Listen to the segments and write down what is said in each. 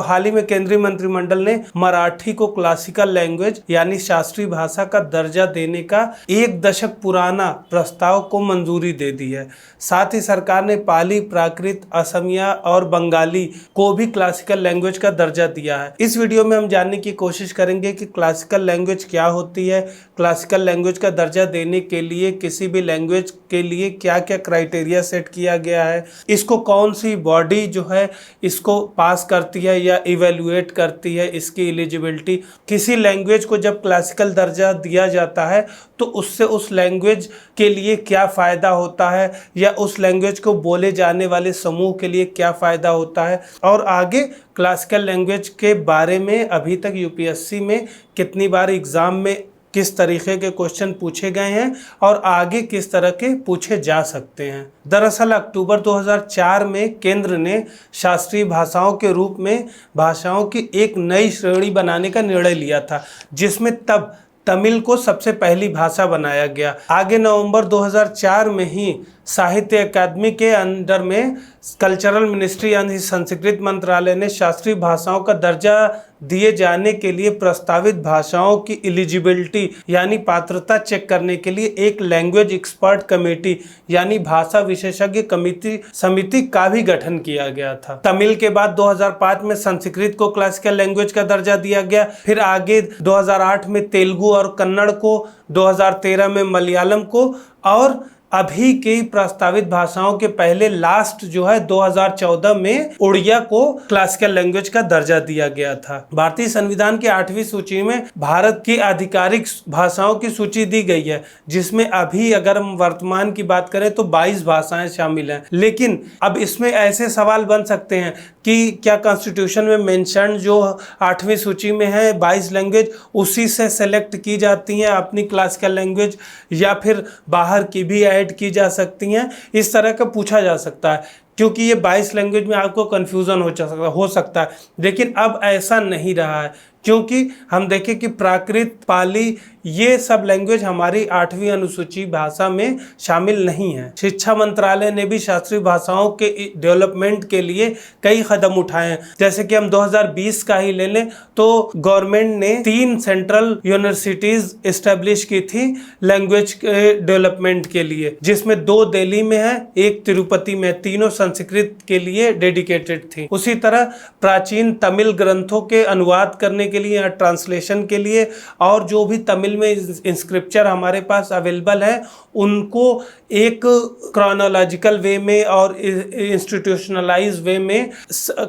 हाल ही में केंद्रीय मंत्रिमंडल ने मराठी को क्लासिकल लैंग्वेज यानी शास्त्रीय भाषा का दर्जा देने का 1 दशक पुराना प्रस्ताव को मंजूरी दे दी है। साथ ही सरकार ने पाली, प्राकृत, असमिया और बंगाली को भी क्लासिकल लैंग्वेज का दर्जा दिया है। इस वीडियो में हम जानने की कोशिश करेंगे कि क्लासिकल लैंग्वेज क्या होती है, क्लासिकल लैंग्वेज का दर्जा देने के लिए किसी भी लैंग्वेज के लिए क्या क्या क्राइटेरिया सेट किया गया है, इसको कौन सी बॉडी जो है इसको पास करती है या इवेल्युएट करती है, इसकी एलिजिबिलिटी। किसी लैंग्वेज को जब क्लासिकल दर्जा दिया जाता है तो उससे उस लैंग्वेज के लिए क्या फ़ायदा होता है या उस लैंग्वेज को बोले जाने वाले समूह के लिए क्या फ़ायदा होता है, और आगे क्लासिकल लैंग्वेज के बारे में अभी तक यूपीएससी में कितनी बार एग्ज़ाम में किस तरीके के क्वेश्चन पूछे गए हैं और आगे किस तरह के पूछे जा सकते हैं। दरअसल अक्टूबर 2004 में केंद्र ने शास्त्रीय भाषाओं के रूप में भाषाओं की एक नई श्रेणी बनाने का निर्णय लिया था, जिसमें तब तमिल को सबसे पहली भाषा बनाया गया। आगे नवंबर 2004 में ही साहित्य अकादमी के अंडर में कल्चरल मिनिस्ट्री यानी संस्कृत मंत्रालय ने शास्त्रीय भाषाओं का दर्जा दिए जाने के लिए प्रस्तावित भाषाओं की एलिजिबिलिटी यानी पात्रता चेक करने के लिए एक लैंग्वेज एक्सपर्ट कमेटी यानी भाषा विशेषज्ञ समिति का भी गठन किया गया था। तमिल के बाद 2005 में संस्कृत को क्लासिकल लैंग्वेज का दर्जा दिया गया, फिर आगे 2008 में तेलुगु और कन्नड़ को, 2013 में मलयालम को, और अभी की प्रस्तावित भाषाओं के पहले लास्ट जो है 2014 में उड़िया को क्लासिकल लैंग्वेज का दर्जा दिया गया था। भारतीय संविधान की 8वीं सूची में भारत की आधिकारिक भाषाओं की सूची दी गई है, जिसमें अभी अगर हम वर्तमान की बात करें तो 22 भाषाएं शामिल हैं। लेकिन अब इसमें ऐसे सवाल बन सकते हैं कि क्या कॉन्स्टिट्यूशन में मेंशन जो 8वीं सूची में है 22 लैंग्वेज उसी से सेलेक्ट की जाती हैं अपनी क्लासिकल लैंग्वेज, या फिर बाहर की भी ऐड की जा सकती हैं। इस तरह का पूछा जा सकता है, क्योंकि ये 22 लैंग्वेज में आपको कन्फ्यूज़न हो सकता है। लेकिन अब ऐसा नहीं रहा है, क्योंकि हम देखें कि प्राकृत, पाली ये सब लैंग्वेज हमारी 8वीं अनुसूची भाषा में शामिल नहीं है। शिक्षा मंत्रालय ने भी शास्त्रीय भाषाओं के डेवलपमेंट के लिए कई कदम उठाए हैं। जैसे कि हम 2020 का ही ले लें तो गवर्नमेंट ने 3 सेंट्रल यूनिवर्सिटीज एस्टेब्लिश की थी लैंग्वेज के डेवलपमेंट के लिए, जिसमें 2 दिल्ली में है, 1 तिरुपति में। तीनों संस्कृत के लिए डेडिकेटेड थी। उसी तरह प्राचीन तमिल ग्रंथों के अनुवाद करने के लिए या ट्रांसलेशन के लिए, और जो भी तमिल में इंस्क्रिप्चर हमारे पास अवेलेबल है उनको एक क्रोनोलॉजिकल वे में और इंस्टीट्यूशनलाइज वे में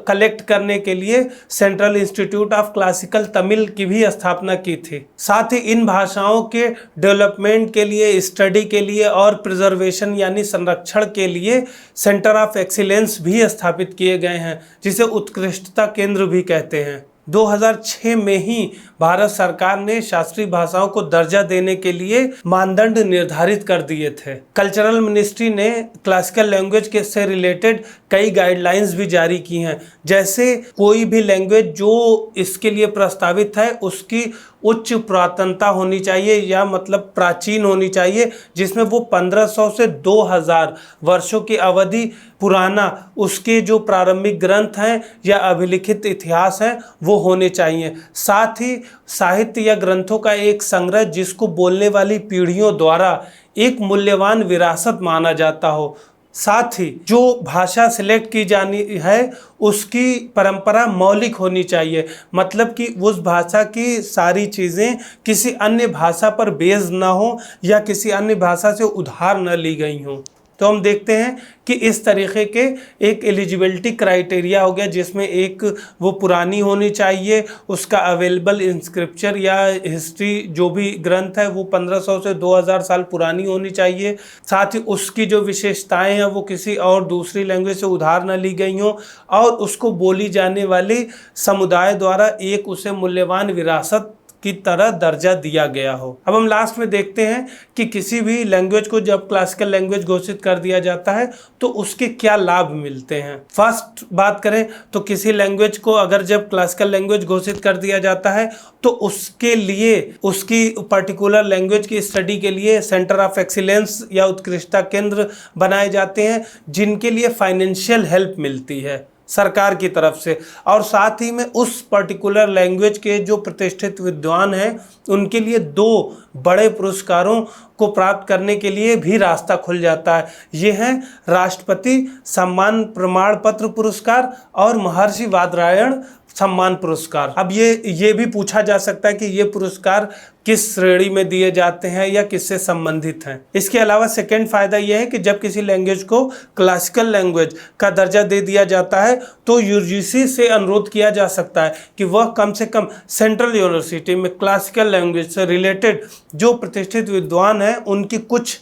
कलेक्ट करने के लिए central institute of classical Tamil की भी स्थापना की थी। साथ ही इन भाषाओं के डेवलपमेंट के लिए, स्टडी के लिए और प्रिजर्वेशन यानी संरक्षण के लिए सेंटर ऑफ एक्सीलेंस भी स्थापित किए गए हैं, जिसे उत्कृष्टता केंद्र भी कहते हैं। 2006 में ही भारत सरकार ने शास्त्रीय भाषाओं को दर्जा देने के लिए मानदंड निर्धारित कर दिए थे। कल्चरल मिनिस्ट्री ने क्लासिकल लैंग्वेज के से रिलेटेड कई गाइडलाइंस भी जारी की हैं, जैसे कोई भी लैंग्वेज जो इसके लिए प्रस्तावित है उसकी उच्च पुरातनता होनी चाहिए या मतलब प्राचीन होनी चाहिए, जिसमें वो 1500 से 2000 वर्षों की अवधि पुराना उसके जो प्रारंभिक ग्रंथ हैं या अभिलिखित इतिहास हैं वो होने चाहिए। साथ ही साहित्य या ग्रंथों का एक संग्रह जिसको बोलने वाली पीढ़ियों द्वारा एक मूल्यवान विरासत माना जाता हो। साथ ही जो भाषा सिलेक्ट की जानी है उसकी परंपरा मौलिक होनी चाहिए, मतलब कि उस भाषा की सारी चीज़ें किसी अन्य भाषा पर बेस्ड ना हो या किसी अन्य भाषा से उधार न ली गई हों। तो हम देखते हैं कि इस तरीके के एक एलिजिबिलिटी क्राइटेरिया हो गया, जिसमें एक वो पुरानी होनी चाहिए, उसका अवेलेबल इंस्क्रिप्चर या हिस्ट्री जो भी ग्रंथ है वो 1500 से 2000 साल पुरानी होनी चाहिए। साथ ही उसकी जो विशेषताएं हैं वो किसी और दूसरी लैंग्वेज से उधार न ली गई हों और उसको बोली जाने वाली समुदाय द्वारा एक उसे मूल्यवान विरासत की तरह दर्जा दिया गया हो। अब हम लास्ट में देखते हैं कि किसी भी लैंग्वेज को जब क्लासिकल लैंग्वेज घोषित कर दिया जाता है तो उसके क्या लाभ मिलते हैं। फर्स्ट बात करें तो किसी लैंग्वेज को अगर जब क्लासिकल लैंग्वेज घोषित कर दिया जाता है तो उसके लिए उसकी पर्टिकुलर लैंग्वेज की स्टडी के लिए सेंटर ऑफ एक्सीलेंस या उत्कृष्टता केंद्र बनाए जाते हैं, जिनके लिए फाइनेंशियल हेल्प मिलती है। सरकार की तरफ से, और साथ ही में उस पर्टिकुलर लैंग्वेज के जो प्रतिष्ठित विद्वान हैं उनके लिए 2 बड़े पुरस्कारों को प्राप्त करने के लिए भी रास्ता खुल जाता है। ये हैं राष्ट्रपति सम्मान प्रमाण पत्र पुरस्कार और महर्षि वादरायण सम्मान पुरस्कार। अब ये भी पूछा जा सकता है कि ये पुरस्कार किस श्रेणी में दिए जाते हैं या किससे संबंधित हैं। इसके अलावा सेकंड फायदा यह है कि जब किसी लैंग्वेज को क्लासिकल लैंग्वेज का दर्जा दे दिया जाता है तो यूजीसी से अनुरोध किया जा सकता है कि वह कम से कम सेंट्रल यूनिवर्सिटी में क्लासिकल लैंग्वेज से रिलेटेड जो प्रतिष्ठित विद्वान हैं उनकी कुछ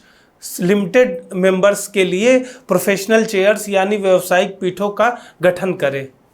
लिमिटेड मेंबर्स के लिए प्रोफेशनल चेयर्स यानी व्यावसायिक पीठों का गठन करे।